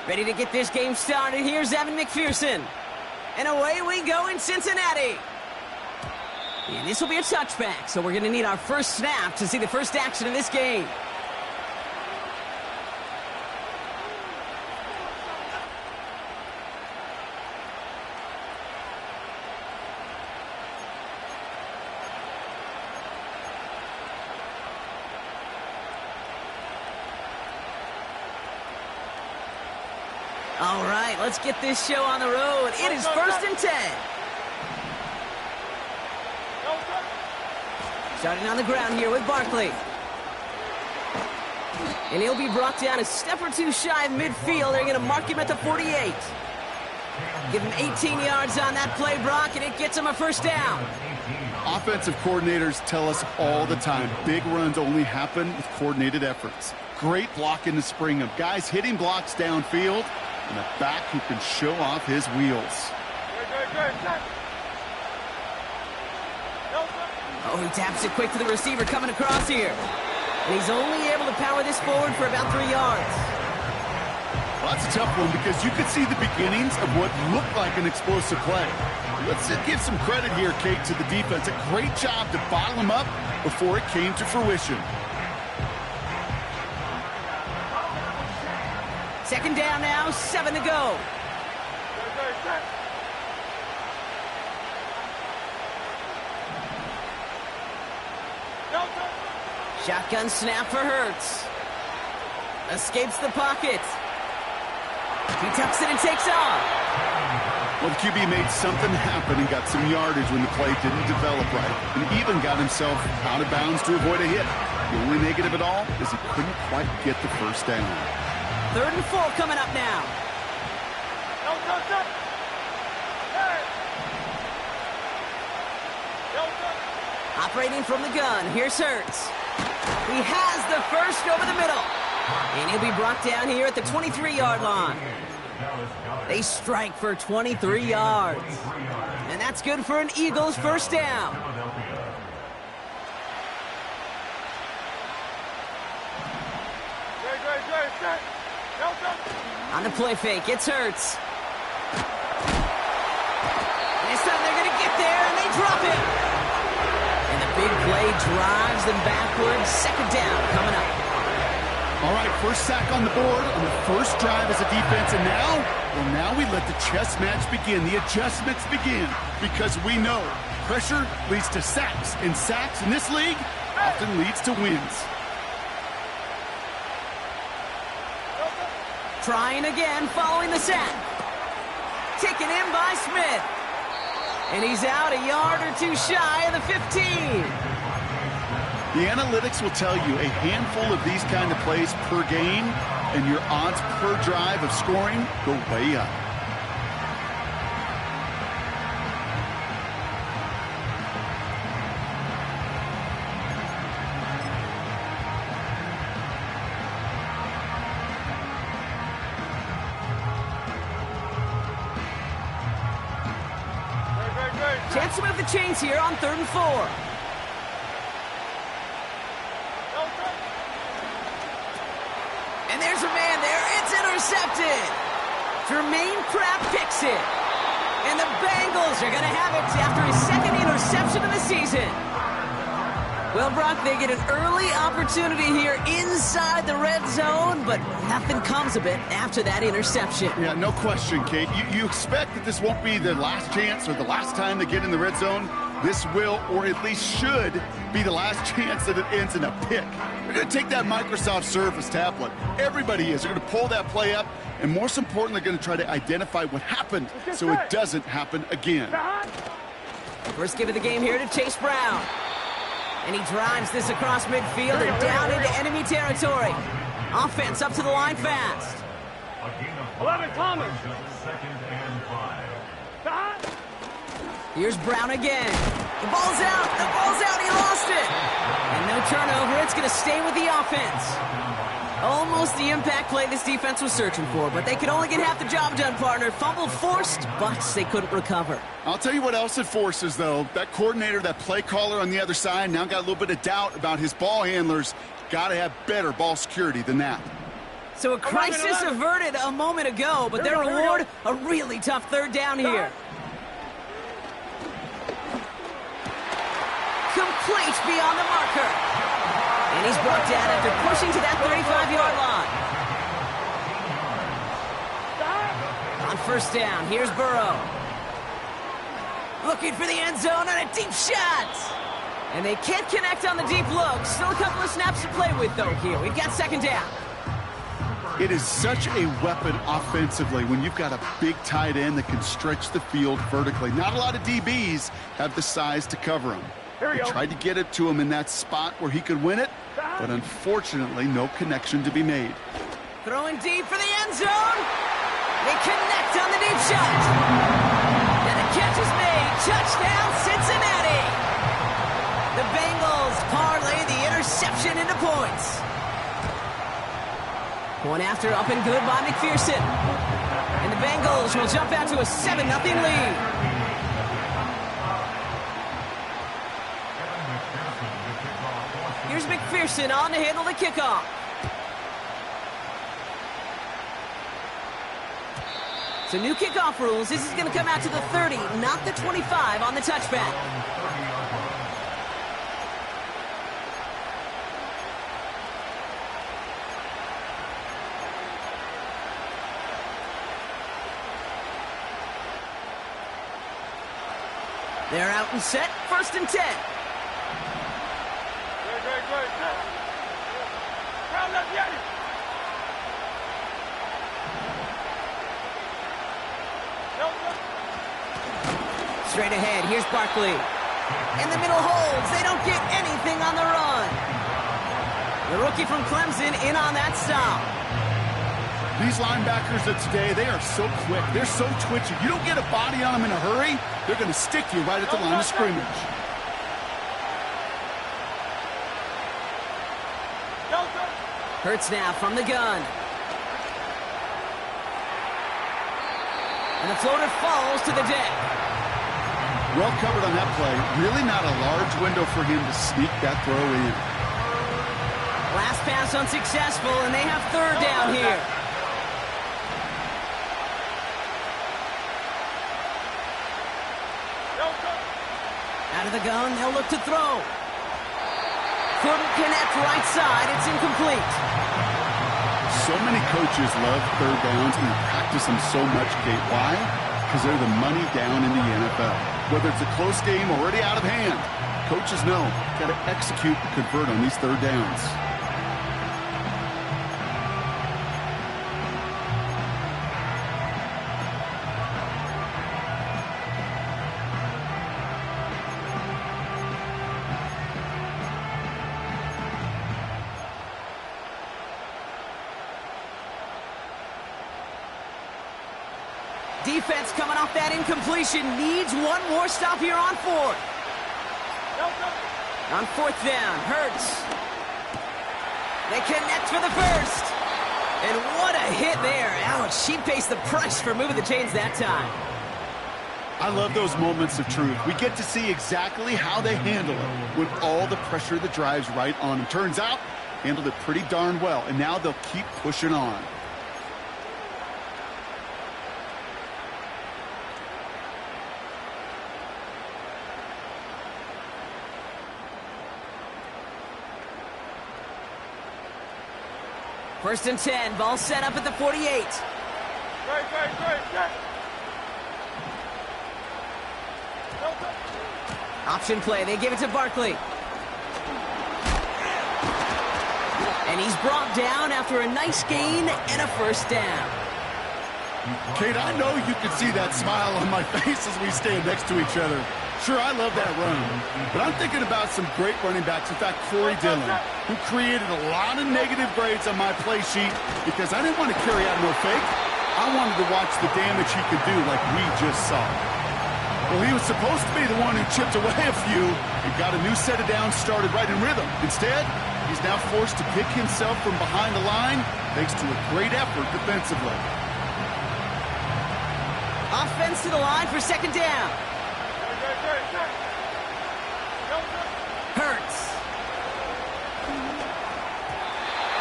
Ready to get this game started. Here's Evan McPherson. And away we go in Cincinnati. And this will be a touchback, so we're going to need our first snap to see the first action in this game. All right, let's get this show on the road. It is 1st and 10. Starting on the ground here with Barkley. And he'll be brought down a step or two shy of midfield. They're going to mark him at the 48. Give him 18 yards on that play, Brock, and it gets him a first down. Offensive coordinators tell us all the time, big runs only happen with coordinated efforts. Great block in the spring of guys hitting blocks downfield, and a back who can show off his wheels. Oh, he taps it quick to the receiver coming across here. And he's only able to power this forward for about 3 yards. Well, that's a tough one because you could see the beginnings of what looked like an explosive play. Let's give some credit here, Kate, to the defense. A great job to bottle him up before it came to fruition. Second down now, 7 to go. Shotgun snap for Hurts. Escapes the pocket. He tucks it and takes off. Well, the QB made something happen and got some yardage when the play didn't develop right, and even got himself out of bounds to avoid a hit. The only negative at all is he couldn't quite get the first down. 3rd and 4 coming up now. Operating from the gun, here's Hurts. He has the first over the middle. And he'll be brought down here at the 23-yard line. They strike for 23 yards. And that's good for an Eagles first down. On the play fake, it's Hurts. And this time they're going to get there, and they drop it. And the big play drives them backwards. Second down coming up. All right, first sack on the board on the first drive as a defense, and now we let the chess match begin, the adjustments begin, because we know pressure leads to sacks, and sacks in this league often leads to wins. Trying again following the sack. Taken in by Smith. And he's out a yard or two shy of the 15. The analytics will tell you a handful of these kind of plays per game, and your odds per drive of scoring go way up. Chance to move the chains here on 3rd and 4. And there's a man there. It's intercepted. Jermaine Pratt picks it. And the Bengals are going to have it after his second interception of the season. Well, Brock, they get an early opportunity here inside the red zone, but nothing comes of it after that interception. Yeah, no question, Kate. You expect that this won't be the last chance or the last time they get in the red zone. This will, or at least should, be the last chance that it ends in a pick. They're going to take that Microsoft Surface tablet. Everybody is. They're going to pull that play up, and most importantly, they're going to try to identify what happened so it doesn't happen again. First give of the game here to Chase Brown. And he drives this across midfield and down into enemy territory. Offense up to the line fast. 11 Thomas. Here's Brown again. The ball's out. The ball's out. He lost it. And no turnover. It's going to stay with the offense. Almost the impact play this defense was searching for, but they could only get half the job done, partner. Fumble forced, but they couldn't recover. I'll tell you what else it forces, though. That coordinator, that play caller on the other side, now got a little bit of doubt about his ball handlers. Got to have better ball security than that. So a crisis averted a moment ago, but their reward, a really tough third down here. Complete beyond the marker. And he's brought down after pushing to that 35-yard line. On first down, here's Burrow. Looking for the end zone on a deep shot. And they can't connect on the deep look. Still a couple of snaps to play with, though, here. We've got second down. It is such a weapon offensively when you've got a big tight end that can stretch the field vertically. Not a lot of DBs have the size to cover him. They tried to get it to him in that spot where he could win it, but unfortunately, no connection to be made. Throwing deep for the end zone. They connect on the deep shot. And the catch is made. Touchdown, Cincinnati. The Bengals parlay the interception into points. One after, up and good by McPherson. And the Bengals will jump out to a 7-0 lead. Here's McPherson on to handle the kickoff. So new kickoff rules. This is going to come out to the 30, not the 25 on the touchback. They're out and set. First and 10. Great. Straight ahead, here's Barkley. In the middle holds. They don't get anything on the run. The rookie from Clemson in on that stop. These linebackers of today, they are so quick. They're so twitchy. You don't get a body on them in a hurry, they're going to stick you right at the line of scrimmage. Hurts now from the gun. And the floater falls to the deck. Well covered on that play. Really not a large window for him to sneak that throw in. Last pass unsuccessful, and they have third down here. Out of the gun, they'll look to throw. Couldn't connect right side. It's incomplete. So many coaches love third downs and practice them so much, Kate. Why? Because they're the money down in the NFL. Whether it's a close game already out of hand, coaches know got to execute and convert on these third downs. Defense coming off that incompletion needs one more stop here on fourth. On fourth down, Hurts. They connect for the first. And what a hit there. Alex, she pays the price for moving the chains that time. I love those moments of truth. We get to see exactly how they handle it with all the pressure that drives right on them. Turns out, handled it pretty darn well, and now they'll keep pushing on. First and 10, ball set up at the 48. Option play, they give it to Barkley. And he's brought down after a nice gain and a first down. Kate, I know you can see that smile on my face as we stand next to each other. Sure, I love that run, but I'm thinking about some great running backs. In fact, Corey Dillon, who created a lot of negative grades on my play sheet because I didn't want to carry out no fake. I wanted to watch the damage he could do like we just saw. Well, he was supposed to be the one who chipped away a few and got a new set of downs started right in rhythm. Instead, he's now forced to pick himself from behind the line thanks to a great effort defensively. Offense to the line for second down. Hurts.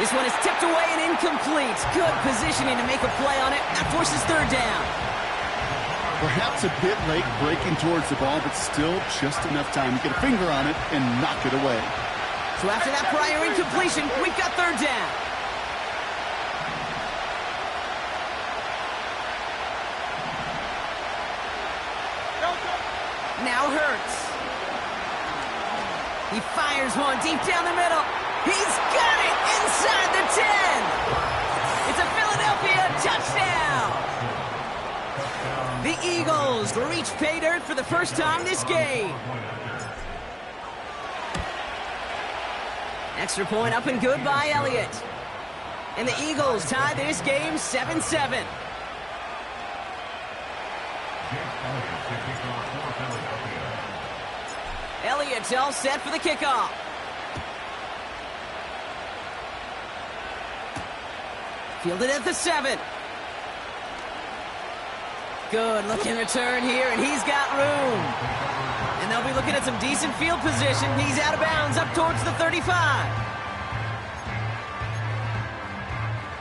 This one is tipped away and incomplete. Good positioning to make a play on it. That forces third down. Perhaps a bit late breaking towards the ball, but still just enough time to get a finger on it and knock it away. So after that prior incompletion, we've got third down. Now Hurts. He fires one deep down the middle. He's got it inside the 10. It's a Philadelphia touchdown. The Eagles reach pay dirt for the first time this game. Extra point up and good by Elliott. And the Eagles tie this game 7-7. Elliott's all set for the kickoff. Fielded at the 7. Good looking return here, and he's got room. And they'll be looking at some decent field position. He's out of bounds up towards the 35.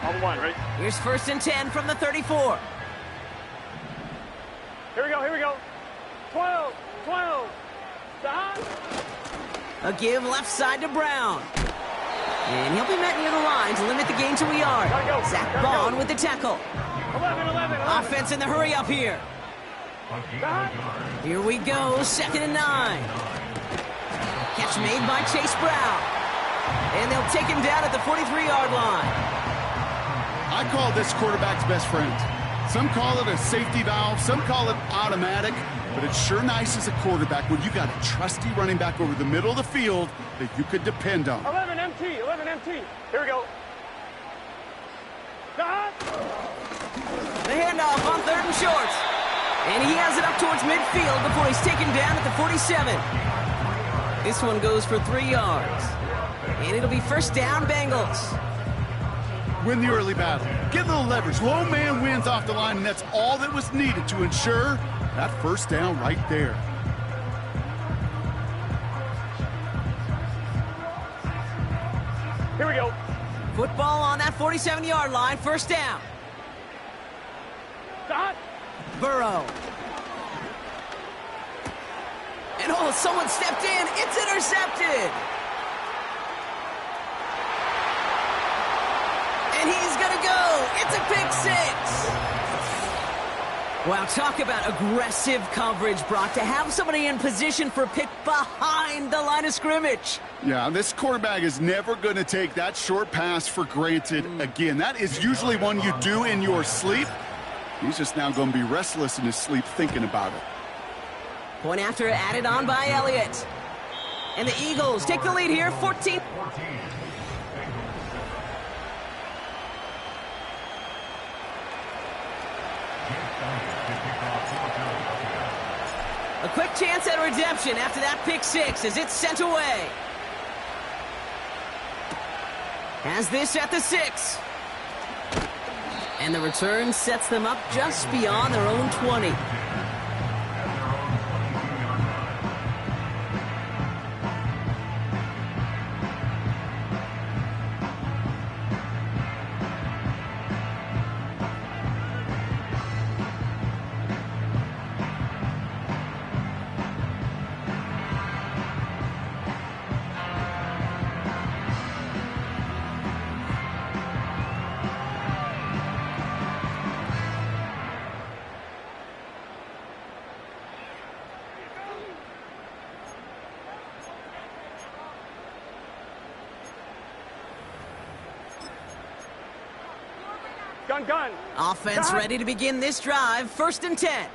On the line, ready? Here's 1st and 10 from the 34. Here we go, here we go. 12. A give left side to Brown. And he'll be met near the line to limit the gain to a yard. Zach Bond with the tackle. 11. Offense in the hurry up here. Here we go, 2nd and 9. Catch made by Chase Brown. And they'll take him down at the 43-yard line. I call this quarterback's best friend. Some call it a safety valve, some call it automatic, but it's sure nice as a quarterback when you got a trusty running back over the middle of the field that you could depend on. 11 MT. Here we go. The handoff on 3rd and short. And he has it up towards midfield before he's taken down at the 47. This one goes for 3 yards. And it'll be 1st down, Bengals. Win the early battle. Get a little leverage. Low man wins off the line, and that's all that was needed to ensure that 1st down right there. Here we go. Football on that 47-yard line, 1st down. Stop. Burrow. And someone stepped in. It's intercepted. And he's going to go. It's a pick 6. Wow, talk about aggressive coverage, Brock, to have somebody in position for a pick behind the line of scrimmage. Yeah, this quarterback is never going to take that short pass for granted again. That is usually one you do in your sleep. He's just now going to be restless in his sleep thinking about it. Point after added on by Elliott. And the Eagles take the lead here, 14. A quick chance at redemption after that pick 6 as it's sent away. Has this at the 6. And the return sets them up just beyond their own 20. Gun. Offense ready to begin this drive. 1st and 10.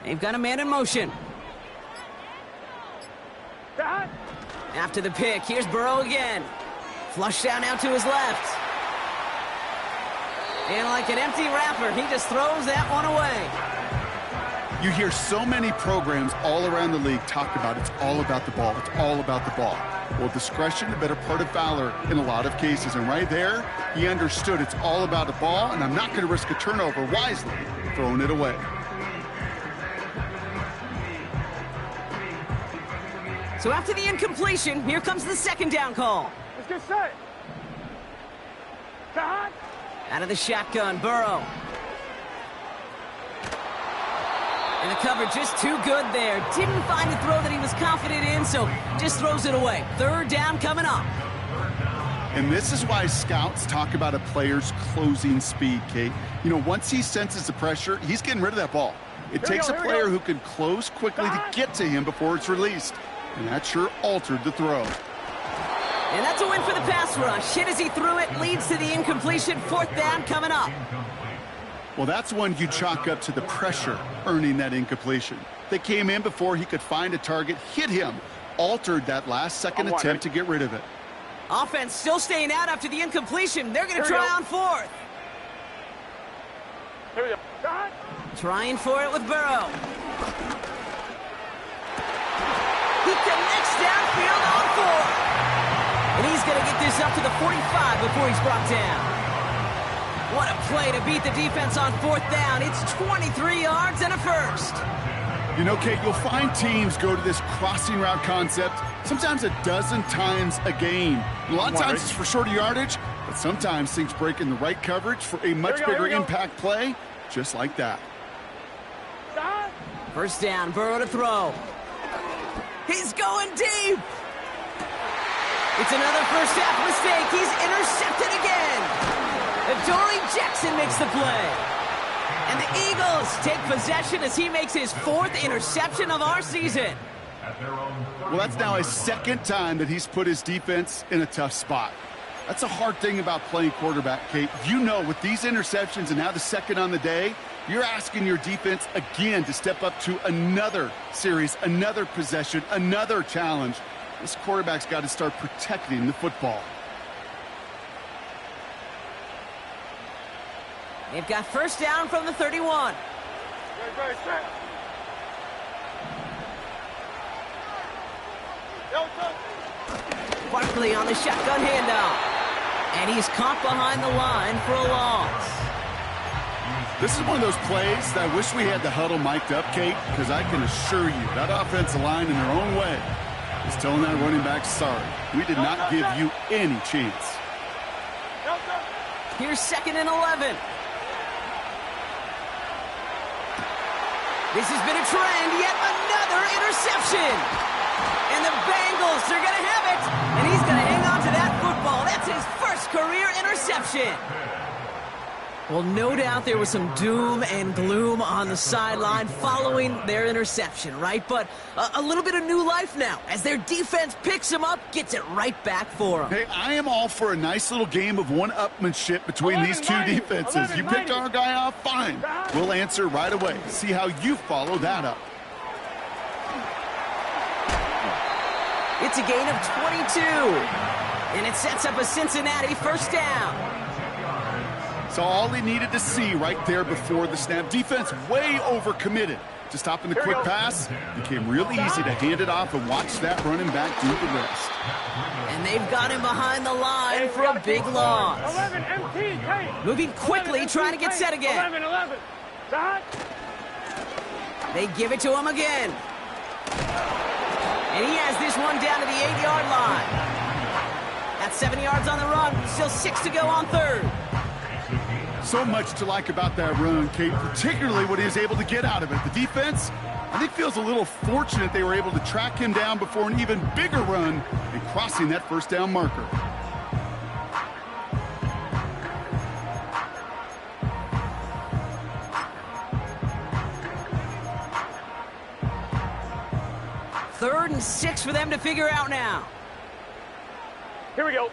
They've got a man in motion. After the pick, here's Burrow again. Flush down out to his left. And like an empty wrapper, he just throws that one away. You hear so many programs all around the league talk about it's all about the ball. It's all about the ball. Well, discretion, the better part of valor in a lot of cases. And right there, he understood it's all about the ball, and I'm not going to risk a turnover wisely, throwing it away. So after the incompletion, here comes the second down call. Let's get set. Cut. Out of the shotgun, Burrow. And the cover just too good there. Didn't find a throw that he was confident in, so just throws it away. Third down coming up. And this is why scouts talk about a player's closing speed, Kate. You know, once he senses the pressure, he's getting rid of that ball. It takes a player who can close quickly to get to him before it's released. And that sure altered the throw. And that's a win for the pass rush. Hit as he threw it, leads to the incompletion. Fourth down coming up. Well, that's one you chalk up to the pressure earning that incompletion. They came in before he could find a target, hit him, altered that last-second attempt to get rid of it. Offense still staying out after the incompletion. They're going to try on fourth. Here we go. Cut. Trying for it with Burrow. He connects downfield on fourth. And he's going to get this up to the 45 before he's brought down. What a play to beat the defense on fourth down. It's 23 yards and a first. You know, Kate, you'll find teams go to this crossing route concept sometimes a dozen times a game. A lot of times it's for shorter yardage, but sometimes things break in the right coverage for a much bigger impact play, just like that. First down, Burrow to throw. He's going deep. It's another first half mistake. He's intercepted again. Adoree Jackson makes the play. And the Eagles take possession as he makes his fourth interception of our season. Well, that's now his second time that he's put his defense in a tough spot. That's a hard thing about playing quarterback, Kate. You know, with these interceptions and now the second on the day, you're asking your defense again to step up to another series, another possession, another challenge. This quarterback's got to start protecting the football. They've got first down from the 31. Barkley on the shotgun handoff. And he's caught behind the line for a loss. This is one of those plays that I wish we had the huddle mic'd up, Kate, because I can assure you that offensive line in their own way is telling that running back, sorry, we did not give you any chance. Here's second and 11. This has been a trend, yet another interception. And the Bengals are going to have it. And he's going to hang on to that football. That's his first career interception. Well, no doubt there was some doom and gloom on the sideline following their interception, right? But a little bit of new life now as their defense picks him up, gets it right back for him. Hey, I am all for a nice little game of one-upmanship between these two defenses. You picked our guy off, fine. We'll answer right away. See how you follow that up. It's a gain of 22. And it sets up a Cincinnati first down. So all he needed to see right there before the snap. Defense way overcommitted to stopping the quick pass. Became really easy to hand it off and watch that running back do the rest. And they've got him behind the line for a big loss. 11 MT, moving quickly, trying to get set again. 11. Dot. They give it to him again. And he has this one down to the 8-yard line. That's 7 yards on the run. Still 6 to go on third. So much to like about that run, Kate, particularly what he was able to get out of it. The defense, I think, feels a little fortunate they were able to track him down before an even bigger run and crossing that first down marker. Third and 6 for them to figure out now. Here we go.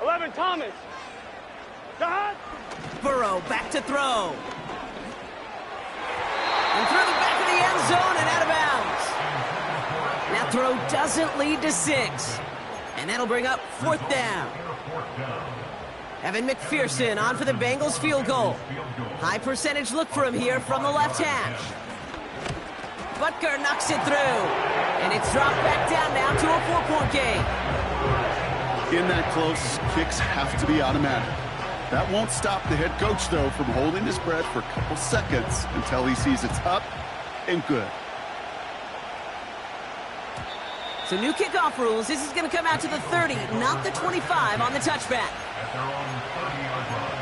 11 Thomas. Dot. Burrow back to throw. And through the back of the end zone and out of bounds. That throw doesn't lead to 6. And that'll bring up fourth down. Evan McPherson on for the Bengals field goal. High percentage look for him here from the left hash. Butker knocks it through. And it's dropped back down now to a 4-point game. In that close, kicks have to be automatic. That won't stop the head coach, though, from holding his breath for a couple seconds until he sees it's up and good. So new kickoff rules. This is going to come out to the 30, not the 25 on the touchback. At their own 30-yard line.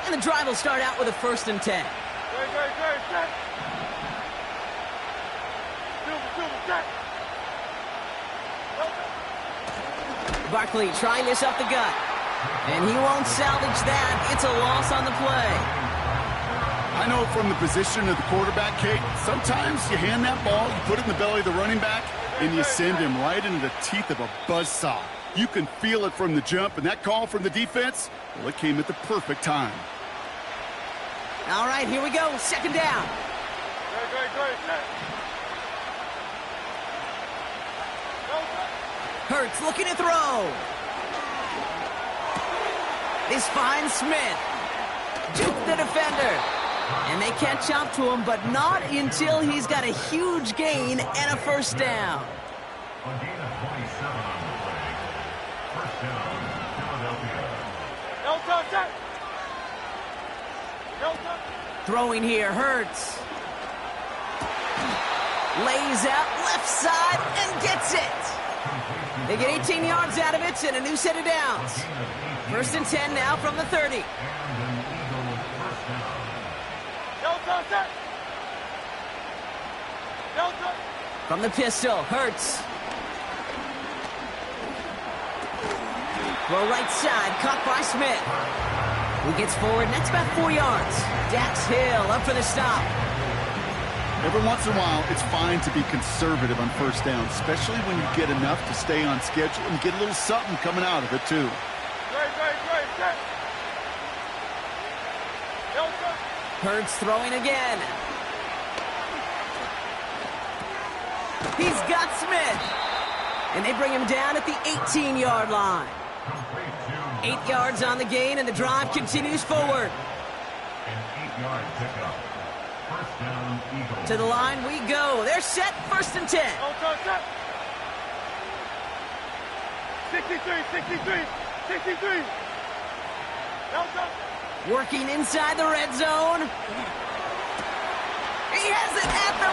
And the drive will start out with a 1st and 10. Set. Silver, set. Barkley trying this up the gut. And he won't salvage that. It's a loss on the play. I know from the position of the quarterback, Kate, sometimes you hand that ball, you put it in the belly of the running back, and you send him right into the teeth of a buzzsaw. You can feel it from the jump, and that call from the defense, well, it came at the perfect time. All right, here we go. 2nd down. Set. Hurts looking to throw. This finds Smith. Duke the defender. And they catch up to him, but not until he's got a huge gain and a 1st down. A gain of 27 on the play. 1st down, Philadelphia. Set. Throwing here, Hurts. Lays out left side and gets it. They get 18 yards out of it and a new set of downs. 1st and 10 now from the 30. And an Eagles 1st down. Set. From the pistol, Hurts. Throw right side, caught by Smith. Who gets forward, next about 4 yards. Dax Hill up for the stop. Every once in a while, it's fine to be conservative on 1st down, especially when you get enough to stay on schedule and get a little something coming out of it, too. Set. Hurts throwing again. He's got Smith. And they bring him down at the 18-yard line. 8 yards on the gain, and the drive continues forward. An 8-yard pickup. 1st down, Eagles. To the line we go. They're set, 1st and 10. Set. 63. Working inside the red zone. He has it at the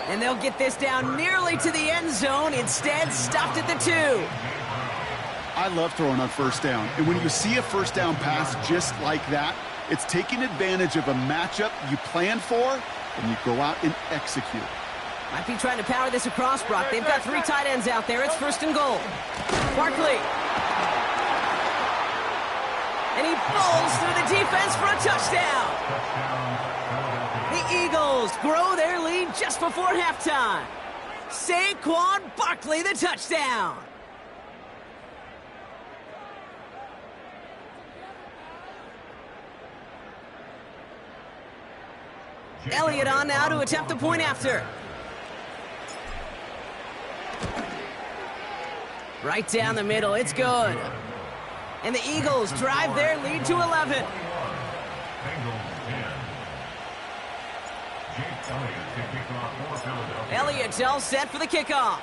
5. And they'll get this down nearly to the end zone. Instead, stopped at the 2. I love throwing on 1st down. And when you see a 1st down pass just like that, it's taking advantage of a matchup you planned for, and you go out and execute. Might be trying to power this across, Brock. They've got 3 tight ends out there. It's 1st and goal. Barkley. And he falls through the defense for a touchdown. The Eagles grow their lead just before halftime. Saquon Barkley, the touchdown. Elliott on now to attempt the point after. Right down the middle, it's good. And the Eagles drive their lead to 11. Bengals 10. Jake Elliott to kick off for Philadelphia. Elliott's all set for the kickoff.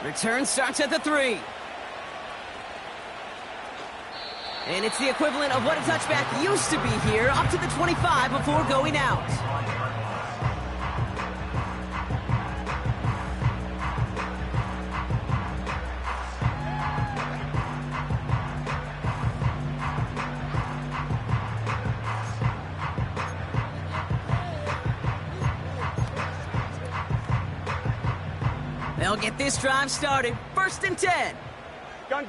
Return starts at the 3. And it's the equivalent of what a touchback used to be here, up to the 25 before going out. They'll get this drive started. 1st and 10. Gun.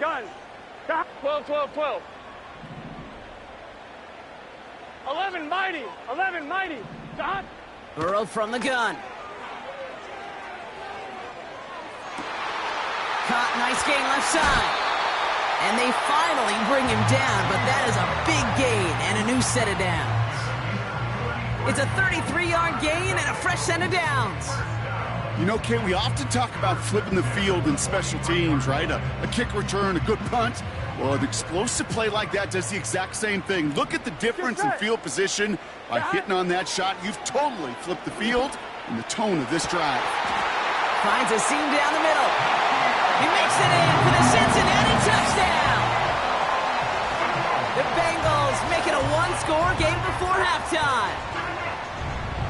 12. 11 mighty. Dot. Burrow from the gun. Caught, nice gain left side. And they finally bring him down, but that is a big gain and a new set of downs. It's a 33-yard gain and a fresh set of downs. You know, Kate, we often talk about flipping the field in special teams, right? A kick return, a good punt. Well, an explosive play like that does the exact same thing. Look at the difference in field position. By hitting on that shot, you've totally flipped the field and the tone of this drive. Finds a seam down the middle. He makes it in for the Cincinnati touchdown. The Bengals make it a one-score game before halftime.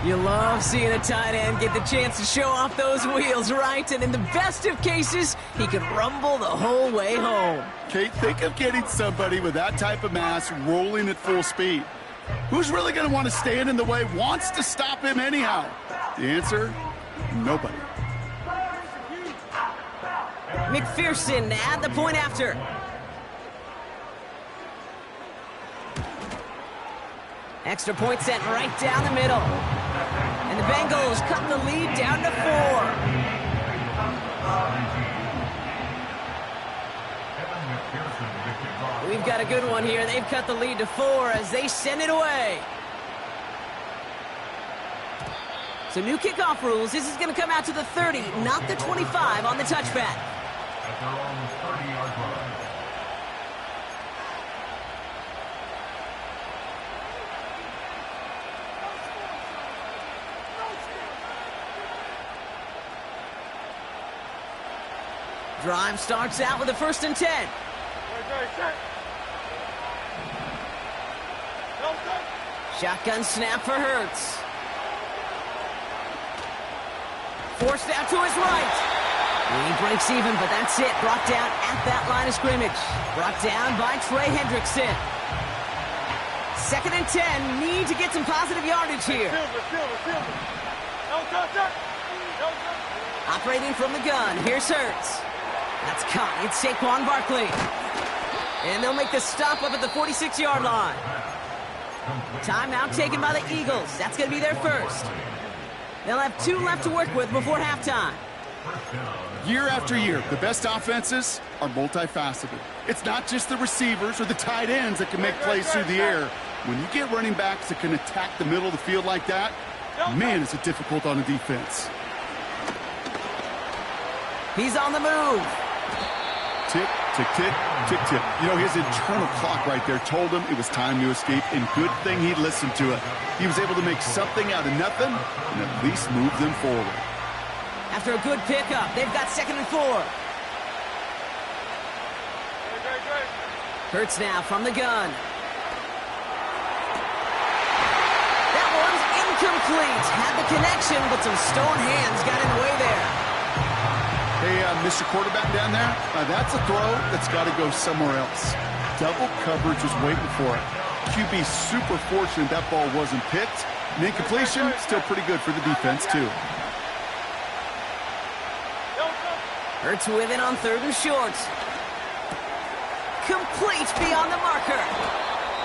You love seeing a tight end get the chance to show off those wheels, right? And in the best of cases, he can rumble the whole way home. Kate, think of getting somebody with that type of mass rolling at full speed. Who's really going to want to stand in the way, wants to stop him anyhow? The answer, nobody. McPherson at the point after. Extra point sent right down the middle. And the Bengals cut the lead down to 4. We've got a good one here. They've cut the lead to 4 as they send it away. So new kickoff rules. This is going to come out to the 30, not the 25 on the touchback. At their own 30-yard line. Drive starts out with a 1st and 10. Shotgun snap for Hurts. Forced out to his right. He breaks even, but that's it. Brought down at that line of scrimmage. Brought down by Trey Hendrickson. 2nd and 10. Need to get some positive yardage here. Operating from the gun. Here's Hurts. That's caught. It's Saquon Barkley. And they'll make the stop up at the 46-yard line. Timeout taken by the Eagles. That's going to be their first. They'll have 2 left to work with before halftime. Year after year, the best offenses are multifaceted. It's not just the receivers or the tight ends that can make plays through the air. When you get running backs that can attack the middle of the field like that, man, is it difficult on a defense. He's on the move. Tick, tick, tick, tick, tick. You know, his internal clock right there told him it was time to escape, and good thing he listened to it. He was able to make something out of nothing and at least move them forward. After a good pickup, they've got 2nd and 4. Hurts now from the gun. That one's incomplete. Had the connection, but some stone hands got in the way there. Hey, Mr. Quarterback down there, that's a throw that's got to go somewhere else. Double coverage was waiting for it. QB super fortunate that ball wasn't picked. And incompletion, still pretty good for the defense, too. Hurts with it on 3rd and short. Complete beyond the marker.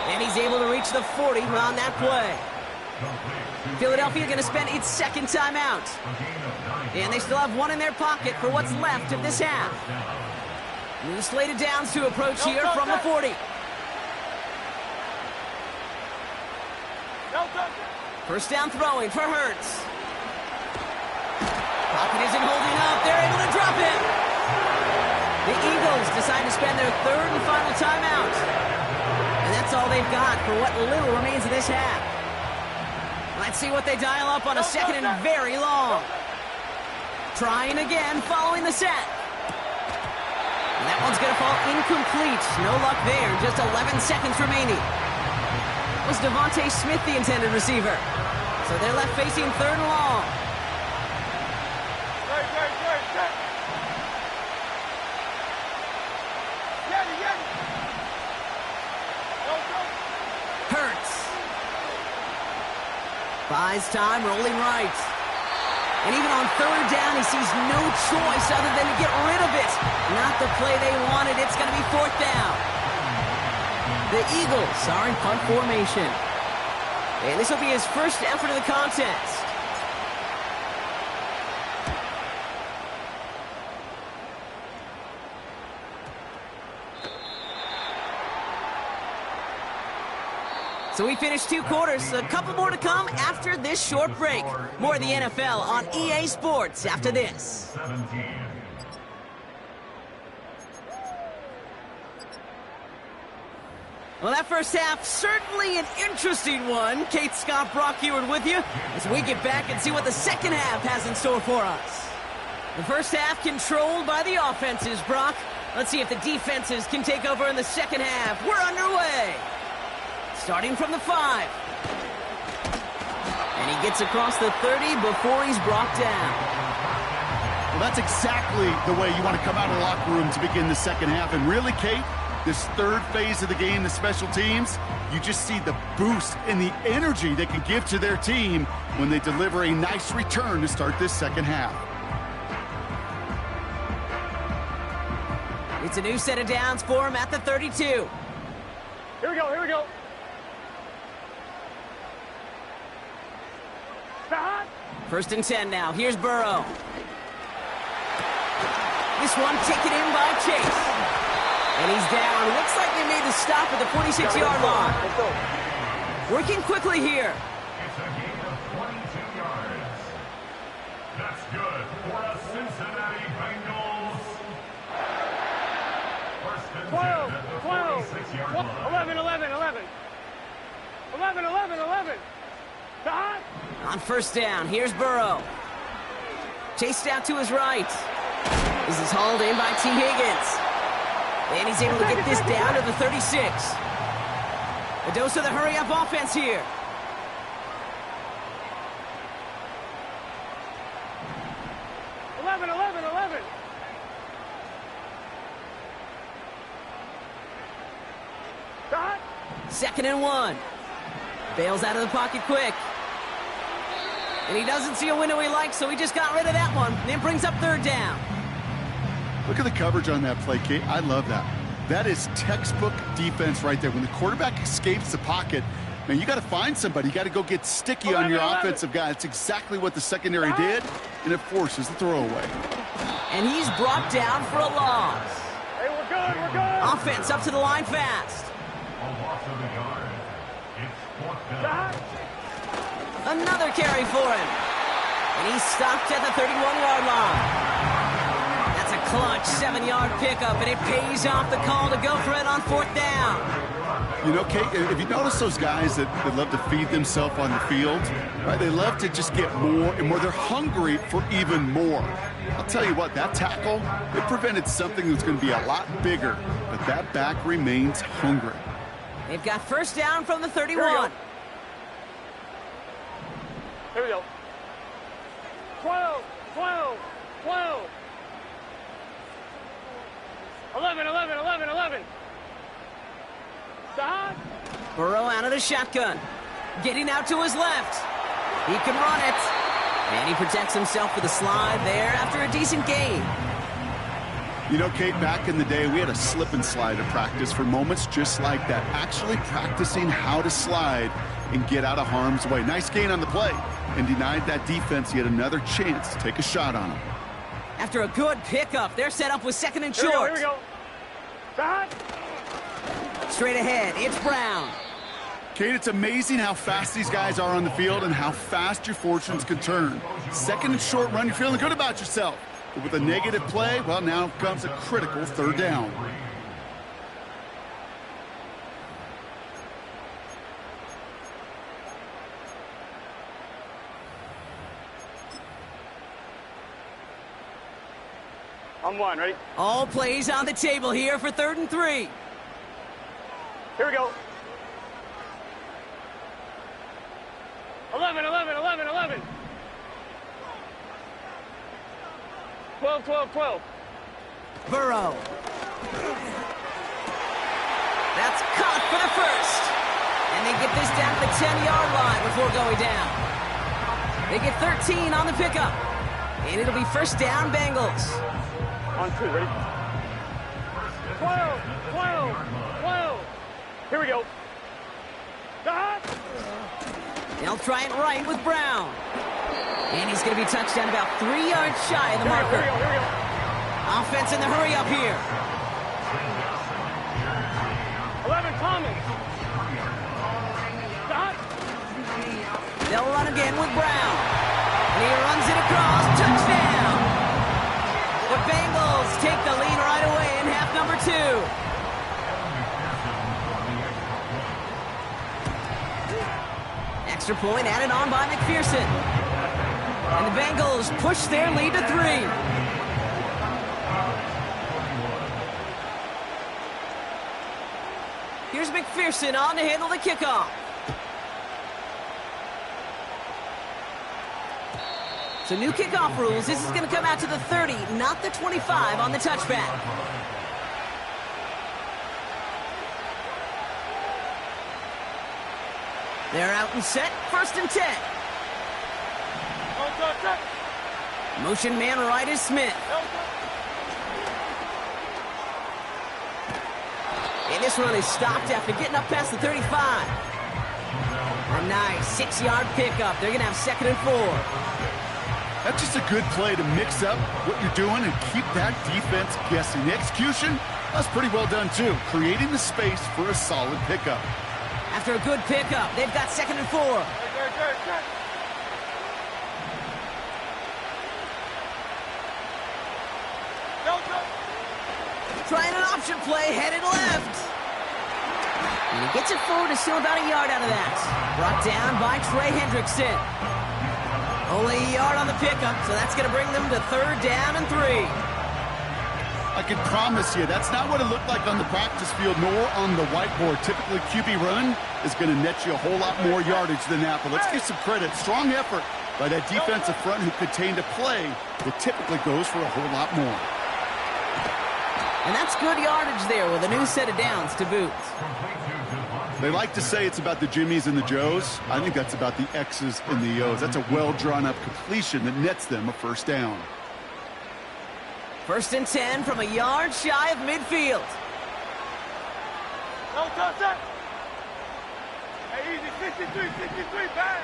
And he's able to reach the 40 on that play. Philadelphia going to spend its 2nd timeout. And they still have 1 in their pocket for what's left of this half. New slated downs to approach here from the 40. First down throwing for Hurts. Pocket isn't holding up. They're able to drop him. The Eagles decide to spend their 3rd and final timeout. And that's all they've got for what little remains of this half. Let's see what they dial up on a 2nd and very long. Trying again following the set. And that one's going to fall incomplete. No luck there. Just 11 seconds remaining. Was Devontae Smith the intended receiver? So they're left facing 3rd and long. Hurts. Buys time, rolling right. And even on 3rd down, he sees no choice other than to get rid of it. Not the play they wanted. It's going to be 4th down. The Eagles are in punt formation. And this will be his first effort of the contest. So we finished 2 quarters. A couple more to come after this short break. More of the NFL on EA Sports after this. 17. Well, that first half, certainly an interesting one. Kate, Scott, Brock Heward with you as we get back and see what the second half has in store for us. The first half controlled by the offenses, Brock. Let's see if the defenses can take over in the second half. We're underway. Starting from the 5. And he gets across the 30 before he's brought down. Well, that's exactly the way you want to come out of the locker room to begin the second half. And really, Kate, this third phase of the game, the special teams, you just see the boost and the energy they can give to their team when they deliver a nice return to start this second half. It's a new set of downs for him at the 32. Here we go, here we go. Stop. 1st and 10 now. Here's Burrow. This one taken in by Chase. And he's down. Looks like they made the stop at the 46-yard line. Let's go. Working quickly here. It's a gain of 22 yards. That's good for the Cincinnati Bengals. 1st and 10 at the 46-yard line. 11, 11, 11. 11, 11, 11. Stop. On 1st down, here's Burrow. Chased out to his right. This is hauled in by T. Higgins. And he's able to get this down to the 36. A dose of the hurry-up offense here. Eleven, 11, 11. Stop. 2nd and 1. Bails out of the pocket quick. And he doesn't see a window he likes, so he just got rid of that one. Then brings up 3rd down. Look at the coverage on that play, Kate. I love that. That is textbook defense right there. When the quarterback escapes the pocket, man, you got to find somebody. You got to go get sticky on your offensive guy. It's exactly what the secondary did, and it forces the throwaway. And he's brought down for a loss. Hey, we're good, we're good. Offense up to the line fast. A loss of a yard. It's 4th down. Stop. Another carry for him. And he's stopped at the 31-yard line. That's a clutch 7-yard pickup, and it pays off the call to go for it on 4th down. You know, Kate, if you notice those guys that love to feed themselves on the field, right? They love to just get more and more. They're hungry for even more. I'll tell you what, that tackle, it prevented something that's going to be a lot bigger, but that back remains hungry. They've got 1st down from the 31. Here we go. 12, 12, 12. 11, 11, 11, 11. Stop. Burrow out of the shotgun. Getting out to his left. He can run it. And he protects himself with a slide there after a decent gain. You know, Kate, back in the day, we had a slip and slide at practice for moments just like that. Actually practicing how to slide and get out of harm's way. Nice gain on the play. And denied that defense yet another chance to take a shot on him. After a good pickup, they're set up with 2nd and short. Here we go. Stop. Straight ahead, it's Brown. Kate, it's amazing how fast these guys are on the field and how fast your fortunes can turn. 2nd and short run, you're feeling good about yourself. But with a negative play, well, now comes a critical 3rd down. On 1, ready? All plays on the table here for 3rd and 3. Here we go. 11, 11, 11, 11. 12, 12, 12. Burrow. That's caught for the 1st. And they get this down to the 10-yard line before going down. They get 13 on the pickup. And it'll be 1st down, Bengals. On 2, ready? 12, 12, 12. Here we go. Stop. They'll try it right with Brown. And he's going to be touched down about 3 yards shy of the marker. Here we go. Offense in the hurry up here. 11, Thomas. They'll run again with Brown. And he runs it across. Touchdown! The Bengals take the lead right away in half number 2. Extra point added on by McPherson. And the Bengals push their lead to 3. Here's McPherson on to handle the kickoff. So new kickoff rules. This is going to come out to the 30, not the 25 on the touchback. They're out and set. 1st and 10. Motion man right is Smith. And this run is stopped after getting up past the 35. A nice 6-yard pickup. They're going to have 2nd and 4. That's just a good play to mix up what you're doing and keep that defense guessing. The execution, that's pretty well done too. Creating the space for a solid pickup. After a good pickup, they've got 2nd and 4. Trying an option play, headed left. And he gets it forward to still about a yard out of that. Brought down by Trey Hendrickson. Only a yard on the pickup, so that's going to bring them to 3rd down and 3. I can promise you, that's not what it looked like on the practice field nor on the whiteboard. Typically, QB run is going to net you a whole lot more yardage than that. But let's give some credit. Strong effort by that defensive front who contained a play that typically goes for a whole lot more. And that's good yardage there with a new set of downs to boot. They like to say it's about the Jimmies and the Joes. I think that's about the X's and the O's. That's a well-drawn-up completion that nets them a 1st down. 1st and 10 from a yard shy of midfield. Hey, easy, 63, bang.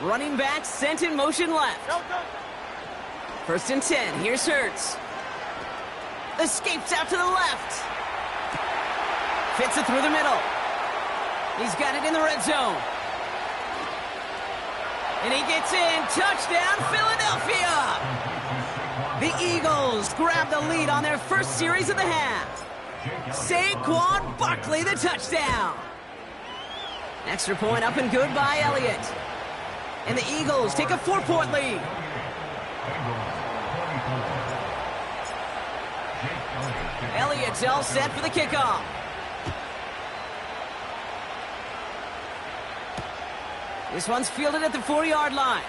Running back sent in motion left. 1st and 10, here's Hurts. Escapes out to the left. Fits it through the middle. He's got it in the red zone. And he gets in. Touchdown, Philadelphia! The Eagles grab the lead on their 1st series of the half. Saquon Barkley, the touchdown. Extra point up and good by Elliott. And the Eagles take a 4-point lead. Elliott's all set for the kickoff. This one's fielded at the 4-yard line.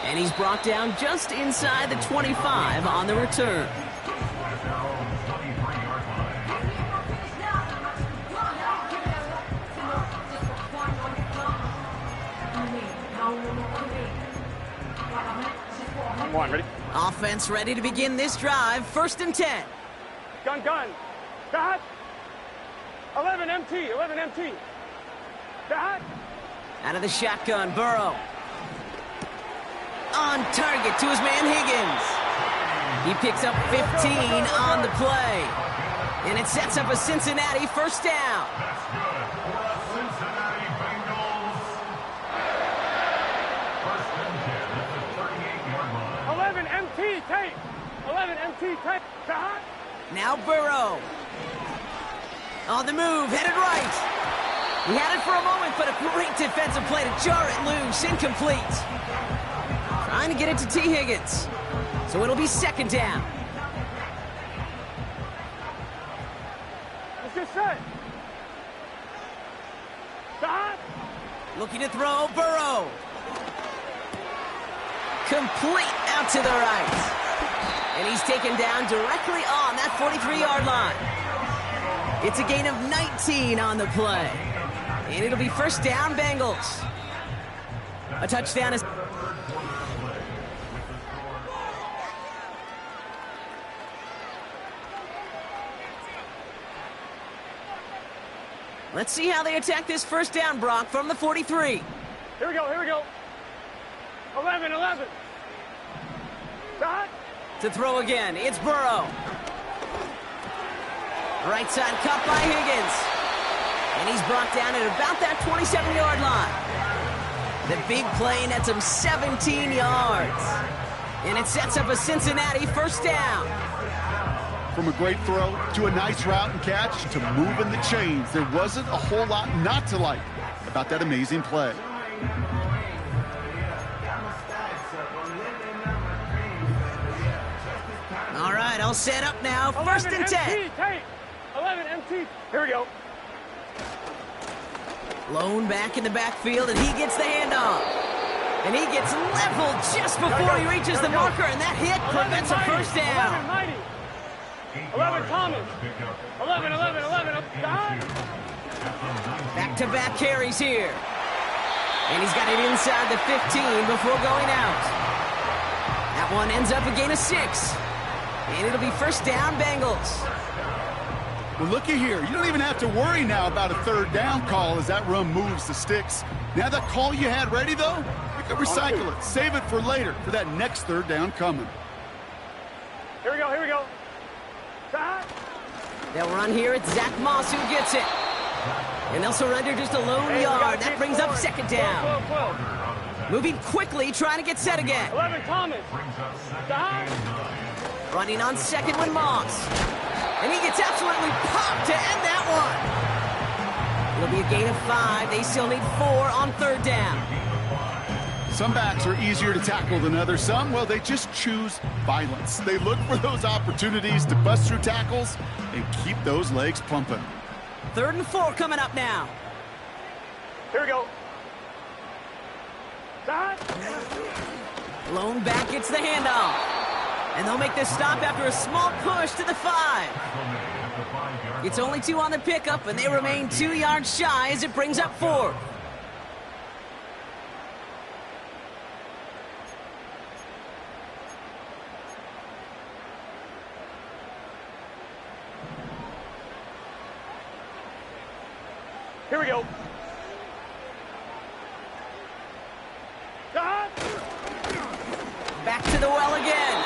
And he's brought down just inside the 25 on the return. Come on, ready? Offense ready to begin this drive. 1st and 10. Gun. Got. 11 MT. Got. Out of the shotgun, Burrow. On target to his man Higgins. He picks up 15 on the play. And it sets up a Cincinnati 1st down. That's good for the Cincinnati Bengals. 1st and 10 at the 38-yard line. 11 MT tape. Got. Now Burrow. On the move, headed right. He had it for a moment, but a great defensive play to jar it loose. Incomplete. Trying to get it to T. Higgins. So it'll be 2nd down. Let's get set. Got. Looking to throw, Burrow. Complete out to the right. And he's taken down directly on that 43-yard line. It's a gain of 19 on the play. And it'll be 1st down, Bengals. A touchdown is... Let's see how they attack this 1st down, Brock, from the 43. Here we go. 11. Got. To throw again, it's Burrow. Right side cut by Higgins. And he's brought down at about that 27-yard line. The big play nets him 17 yards. And it sets up a Cincinnati first down. From a great throw to a nice route and catch to moving the chains, there wasn't a whole lot not to like about that amazing play. All right, all set up now. First and 10. 11 MT. Here we go. Lone back in the backfield, and he gets the handoff. And he gets leveled just before he reaches the marker, and that hit prevents a first down. 11 Thomas. 11. Back-to-back carries here. And he's got it inside the 15 before going out. That one ends up a gain of 6. And it'll be first down, Bengals. Well, looky here. You don't even have to worry now about a third down call as that run moves the sticks. Now that call you had ready, though, you can recycle it. Save it for later for that next third down coming. Here we go. They'll run here. It's Zach Moss who gets it. And they'll surrender just a lone yard. That brings up second down. 12. Moving quickly, trying to get set again. 11 Thomas. Running on second with Moss. And he gets absolutely popped to end that one. It'll be a gain of 5. They still need 4 on third down. Some backs are easier to tackle than others. Some, well, they just choose violence. They look for those opportunities to bust through tackles and keep those legs pumping. 3rd and 4 coming up now. Here we go. Lone back gets the handoff. And they'll make this stop after a small push to the 5. It's only 2 on the pickup, and they remain 2 yards shy as it brings up 4. Here we go. Back to the well again.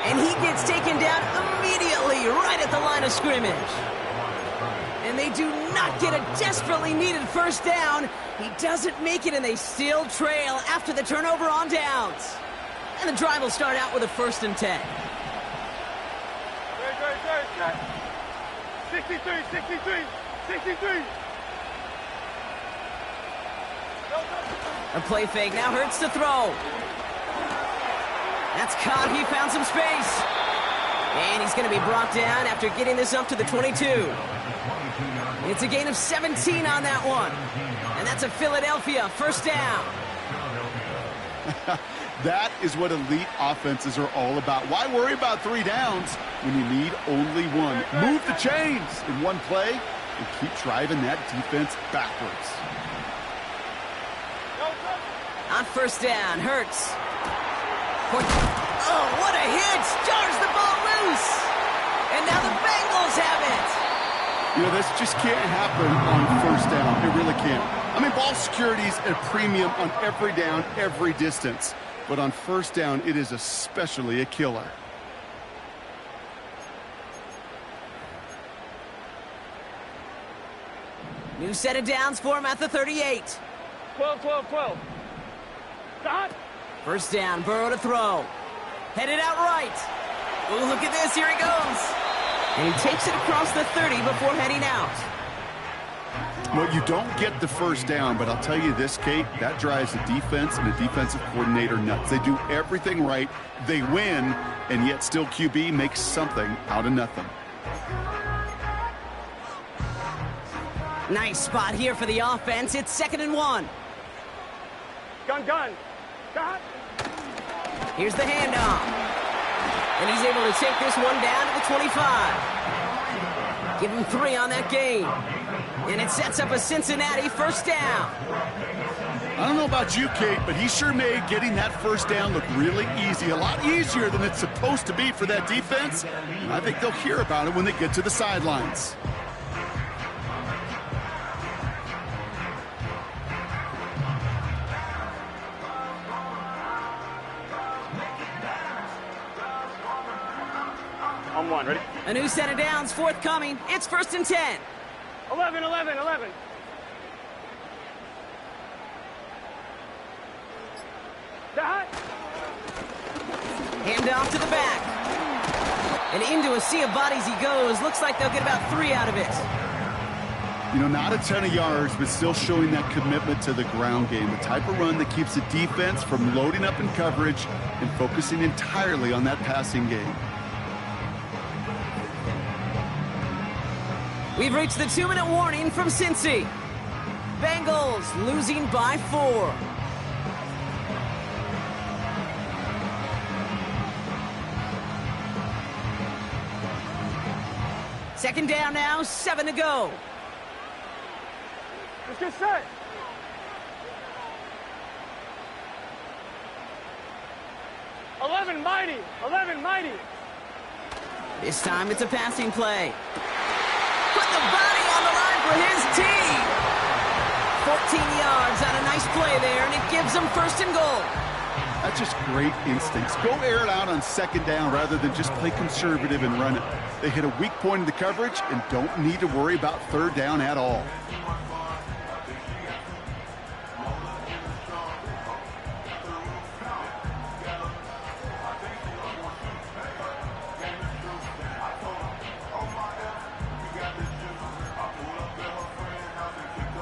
And he gets taken down immediately right at the line of scrimmage. And they do not get a desperately needed first down. He doesn't make it, and they still trail after the turnover on downs. And the drive will start out with a 1st and 10. 63. A play fake now hurts to throw. That's caught. He found some space. And he's going to be brought down after getting this up to the 22. It's a gain of 17 on that one. And that's a Philadelphia first down. That is what elite offenses are all about. Why worry about 3 downs when you need only 1? Move the chains in one play and keep driving that defense backwards. On first down, Hurts. Oh, what a hit! Jars the ball loose! And now the Bengals have it! You know, this just can't happen on first down. It really can't. I mean, ball security is a premium on every down, every distance. But on first down, it is especially a killer. New set of downs for him at the 38. 12. Stop. First down, Burrow to throw. Headed out right. Oh, look at this. Here he goes. And he takes it across the 30 before heading out. Well, you don't get the first down, but I'll tell you this, Kate, that drives the defense and the defensive coordinator nuts. They do everything right. They win, and yet still QB makes something out of nothing. Nice spot here for the offense. It's 2nd and 1. Gun. Stop. Here's the handoff. And he's able to take this one down to the 25. Give him 3 on that game. And it sets up a Cincinnati first down. I don't know about you, Kate, but he sure made getting that first down look really easy. A lot easier than it's supposed to be for that defense. And I think they'll hear about it when they get to the sidelines. On 1, ready? A new set of downs forthcoming. It's 1st and 10. 11. 11, 11, 11. That. Hand off to the back. And into a sea of bodies he goes. Looks like they'll get about 3 out of it. You know, not a ton of yards, but still showing that commitment to the ground game. The type of run that keeps the defense from loading up in coverage and focusing entirely on that passing game. We've reached the 2-minute warning from Cincy. Bengals losing by 4. Second down now, 7 to go. Let's get set. Mighty. 11 mighty. This time it's a passing play. Put the body on the line for his team. 14 yards on a nice play there, and it gives them 1st and goal. That's just great instincts. Go air it out on 2nd down rather than just play conservative and run it. They hit a weak point in the coverage and don't need to worry about 3rd down at all.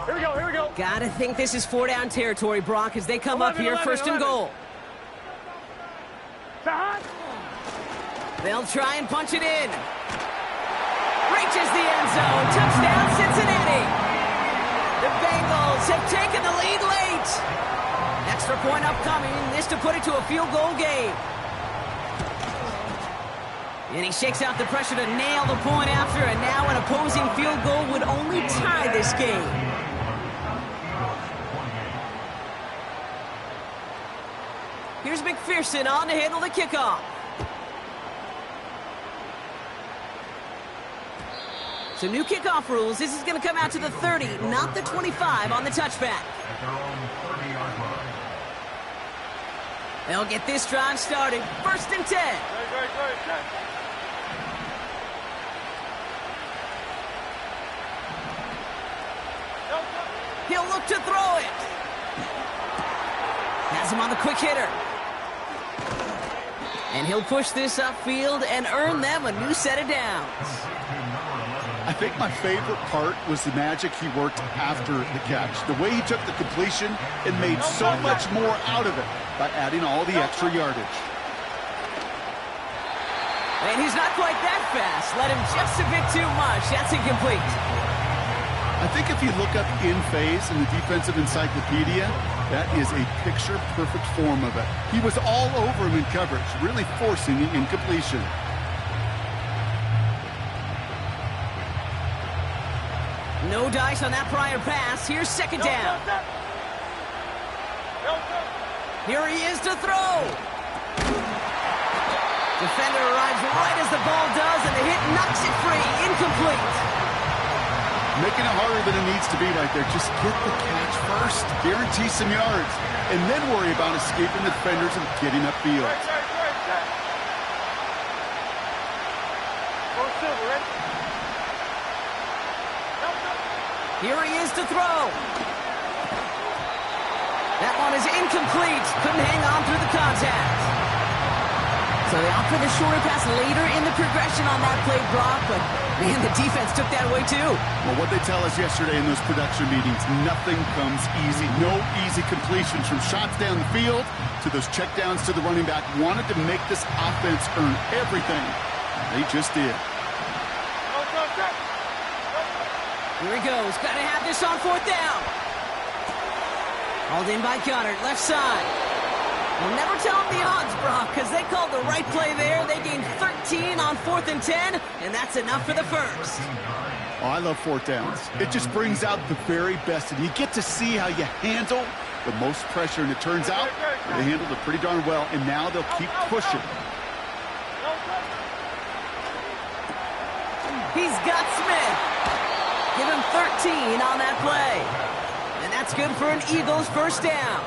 Here we go. Gotta think this is 4-down territory, Brock, as they come 11, up here, 11, 1st and 11. goal. That. They'll try and punch it in. Reaches the end zone. Touchdown, Cincinnati. The Bengals have taken the lead late. Extra point upcoming. This to put it to a field goal game. And he shakes out the pressure to nail the point after, and now an opposing field goal would only tie this game. Here's McPherson on to handle the kickoff. So new kickoff rules. This is going to come out to the 30, not the 25 on the touchback. At their own 30-yard line. They'll get this drive started. 1st and 10. Right. He'll look to throw it. Has him on the quick hitter. And he'll push this upfield and earn them a new set of downs. I think my favorite part was the magic he worked after the catch. The way he took the completion and made so much more out of it by adding all the extra yardage. And he's not quite that fast. Let him just a bit too much. That's incomplete. I think if you look up in phase in the defensive encyclopedia, that is a picture-perfect form of it. He was all over him in coverage, really forcing the incompletion. No dice on that prior pass. Here's 2nd down. Here he is to throw. Defender arrives right as the ball does, and the hit knocks it free. Incomplete. Making it harder than it needs to be right there. Just get the catch first. Guarantee some yards. And then worry about escaping the defenders and getting upfield. Here he is to throw. That one is incomplete. Couldn't hang on through the contact. So they opt for the shorter pass later in the progression on that play, Brock, but man, the defense took that away too. Well, what they tell us yesterday in those production meetings, nothing comes easy. No easy completions from shots down the field to those checkdowns to the running back. Wanted to make this offense earn everything. They just did. Here he goes. Got to have this on 4th down. Hauled in by Goddard, left side. We'll never tell them the odds, Brock, because they called the right play there. They gained 13 on 4th and 10, and that's enough for the first. Oh, I love 4th downs. It just brings out the very best, and you get to see how you handle the most pressure, and it turns out they handled it pretty darn well, and now they'll keep pushing. He's got Smith. Give him 13 on that play. And that's good for an Eagles 1st down.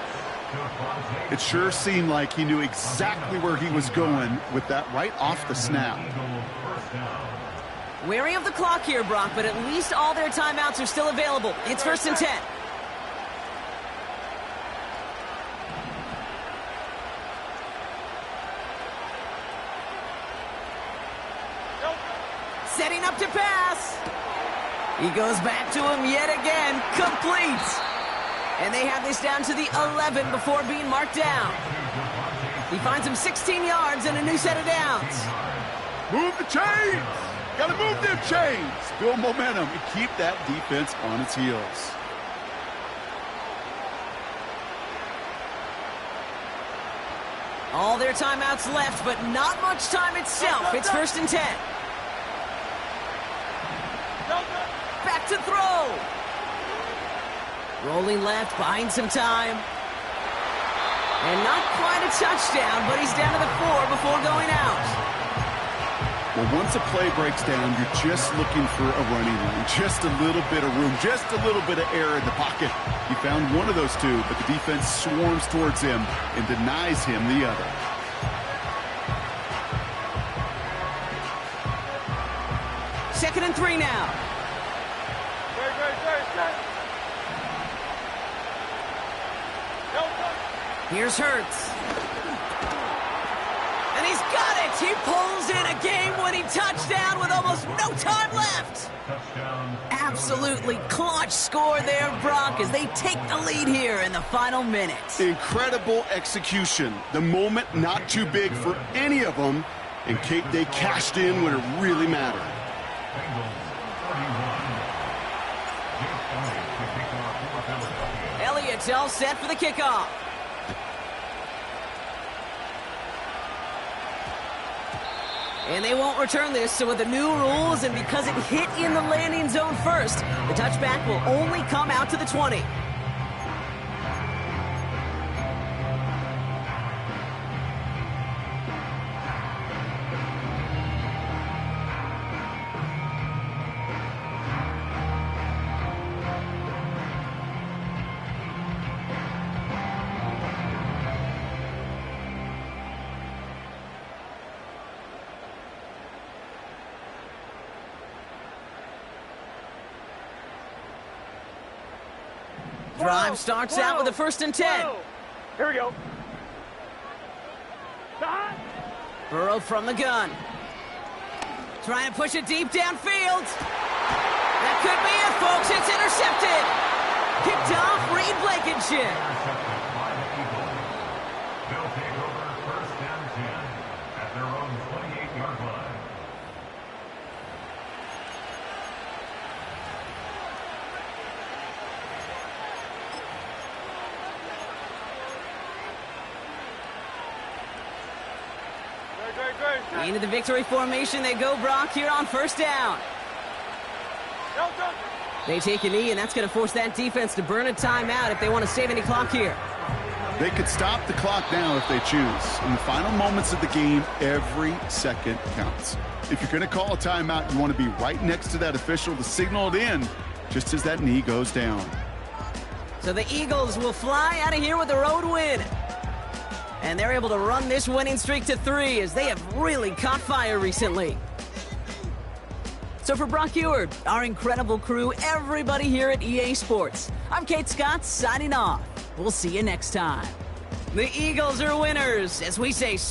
It sure seemed like he knew exactly where he was going with that right off the snap. Wary of the clock here, Brock, but at least all their timeouts are still available. It's 1st and 10. Setting up to pass. He goes back to him yet again. Complete. And they have this down to the 11 before being marked down. He finds him 16 yards and a new set of downs. Move the chains. Got to move them chains. Build momentum and keep that defense on its heels. All their timeouts left, but not much time itself. It's 1st and 10. Back to throw. Rolling left, buying some time. And not quite a touchdown, but he's down to the 4 before going out. Well, once a play breaks down, you're just looking for a running lane. Just a little bit of room, just a little bit of air in the pocket. He found one of those two, but the defense swarms towards him and denies him the other. Second and 3 now. Here's Hurts. And he's got it! He pulls in a game-winning touchdown with almost no time left! Absolutely clutch score there, Brock, as they take the lead here in the final minutes. Incredible execution. The moment not too big for any of them, and they cashed in when it really mattered. Elliott's all set for the kickoff. And they won't return this, so with the new rules and because it hit in the landing zone first, the touchback will only come out to the 20. Drive starts out with a 1st and 10. Here we go. Burrow from the gun. Trying to push it deep downfield. That could be it, folks. It's intercepted. Picked off Reed Blankenship. They'll take over 1st and 10 at their own 28-yard line. Into the victory formation they go, Brock, here on 1st down. They take a knee, and that's going to force that defense to burn a timeout if they want to save any clock here. They could stop the clock now if they choose. In the final moments of the game, every second counts. If you're going to call a timeout, you want to be right next to that official to signal it in just as that knee goes down. So the Eagles will fly out of here with a road win. And they're able to run this winning streak to 3 as they have really caught fire recently. So for Brock Huard, our incredible crew, everybody here at EA Sports, I'm Kate Scott signing off. We'll see you next time. The Eagles are winners as we say so